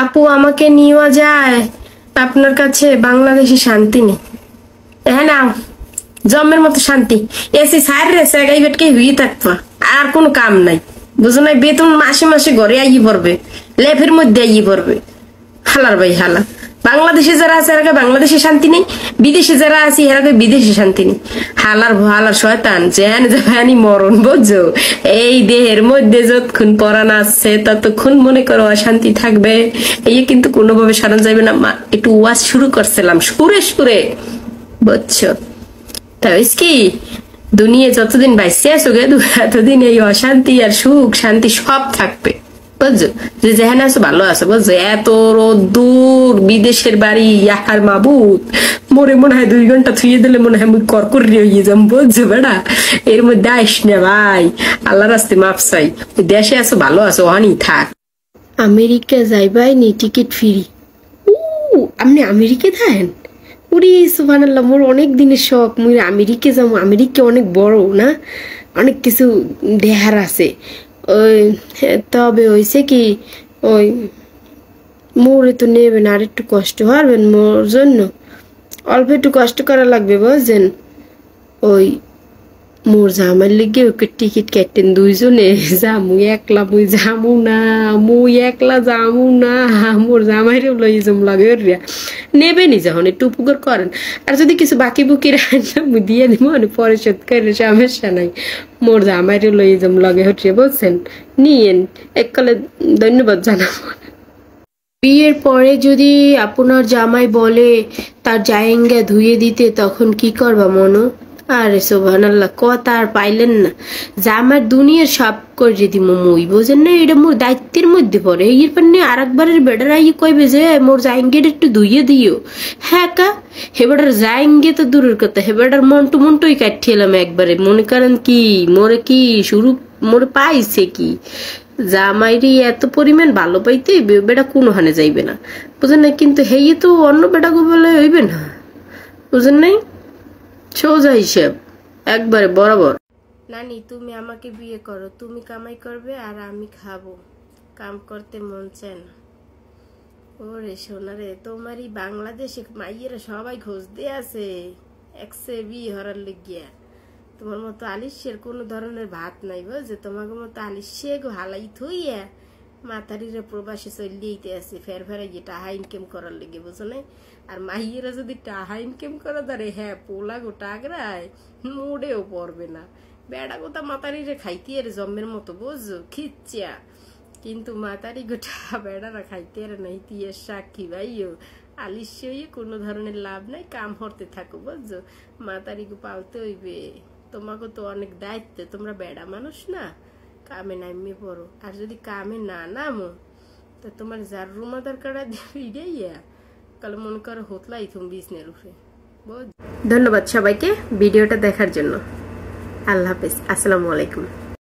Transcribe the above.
আপু আমাকে নিয়ে যায় আপনার কাছে? বাংলাদেশে শান্তি নেই। হ্যাঁ নাও, জম্মের মতো শান্তি। এসি সাইড রে সেগাই বেটকে হয়ে থাকবা, আর কোনো কাম নাই, বুঝো না? বেতন মাসে মাসে ঘরে আইয়ে পড়বে, লেফের মধ্যে আইয়ে পড়বে। হালার ভাই হালা। বাংলাদেশে যারা আছে এরা বাংলাদেশে শান্তি নেই, বিদেশে যারা আছে এরা বিদেশে শান্তি নেই। হালার হালার শয়তান যেন যেখানি মরণ, বুঝছো? এই দেহের মধ্যে যতক্ষণ পরাণ আসছে ততক্ষণ মনে করো অশান্তি থাকবে। এই কিন্তু কোনোভাবে সারান যাবে না। একটু ওয়াজ শুরু করছিলাম সুরে সুরে, বুঝছো? তাই কি দুনিয়া যতদিন বাইসে আছো গে এতদিন এই অশান্তি আর সুখ শান্তি সব থাকবে, বুঝছো? যে যেখানে আছো ভালো আছো, বুঝছো? এত দূর বিদেশের বাড়ি, ইয়ার মাবুত মোরে মনে হয় 2 ঘন্টা থুয়ে দিলে মনে হয় মুই করকরি হয়ে যাম, বুঝছো বেড়া? এর মধ্যে আইস না ভাই, আল্লাহ রাস্তে মাপ চাই। ওই দেশে আছো ভালো আছো, ওখানেই থাক। আমেরিকা যাইবাই নি টিকিট ফ্রি? আপনি আমেরিকা থাকেন? উরি সুবহানাল্লাহ, মোর অনেক দিনের শখ মুই আমেরিকা যাবো। আমেরিকা অনেক বড় না, অনেক কিছু দেহার আছে। ওই তবে হয়েছে কি, ওই মোরে তো নেবেন, আর একটু কষ্ট পারবেন মোর জন্য? অল্প একটু কষ্ট করা লাগবে, বুঝছেন? ওই মোর জামার লিগে ওকে টিকিট কাটেন, 2 জনে যামু, একলা মুই যামু না, মুই একলা যামু না, মোর জামাইরেও লই যাম লাগে। নেবেনি যখন একটু উপকার করেন, আর যদি কিছু বাকি বুকি রাখলাম মুই দিয়ে দিব, পরিশোধ করে সমস্যা নাই। মোর জামাইরেও লই যাম লগে হটিয়ে, বলছেন? নিয়েন, এককালে ধন্যবাদ জানাবো। বিয়ের পরে যদি আপনার জামাই বলে তার জায়েঙ্গা ধুয়ে দিতে, তখন কি করবা মনো? আরে সুবহানাল্লাহ, কথা আর পাইলেন না। জামার দুনিয়ার সব করে দিব মুই, বোঝেন না? এটা মোর দায়িত্বের মধ্যে পড়ে। এরপর নিয়ে আর একবারের বেটার আইয়ে কইবে যে মোর জায়েঙ্গেটা একটু ধুইয়ে দিও। হ্যাঁ কা হেবেটার জায়েঙ্গে তো দূরের কথা, হেবেটার মন্টুই কাটিয়েলাম একবারে। মনে করেন কি মোরে কি শুরু মোরে পাইছে কি? জামাইরি এত পরিমাণ ভালো পাইতে বেটা কোনো হানে যাইবে না, বুঝেন না? কিন্তু হেই তো অন্য বেটা গো বলে হইবে না, বুঝেন নাই? সোজা হিসেব একবারে বরাবর। নানি তুমি আমাকে বিয়ে করো, তুমি কামাই করবে আর আমি খাবো, কাম করতে মন চায় না। ওরে সোনারে, তোমারই বাংলাদেশে মাইয়েরা সবাই খোঁজ দিয়ে আছে একসে বিয়ে হরার লেগিয়া। তোমার মতো আলিশের কোনো ধরনের ভাত নাই, বুঝছে? তোমাকে মতো আলিশে গো হালাই থইয়া মাতারিরা প্রবাসে চলিয়েইতে আছে ফের ফেরে গিয়ে টাহা ইনকাম করার লেগে, বুঝো না? আর মাইয়েরা যদি টাহা ইনকাম করা ধরে, হ্যাঁ পোলা গোটা আগ্রায় মোড়েও পড়বে না। বেড়া গোটা মাতারিরে খাইতে আর জম্মের মতো, বুঝছো? খিচ্চা। কিন্তু মাতারি গোটা বেড়ারা খাইতে আর নাই তিয়ার সাক্ষী ভাইও। আলিশে হইয়ে কোনো ধরনের লাভ নাই, কাম হরতে থাকো, বুঝছো? মাতারিকে পালতে হইবে। তোমাকে তো অনেক দায়িত্ব, তোমরা বেড়া মানুষ না, কামে নামিয়ে পড়ো। আর যদি কামে না নামো তো তোমার যার রুম আধার কার্ড দিবে কালে মনে করো হোতলাই তুমি বিছনের উপরে। ধন্যবাদ সবাইকে ভিডিওটা দেখার জন্য। আল্লাহ হাফেজ, আসসালামু আলাইকুম।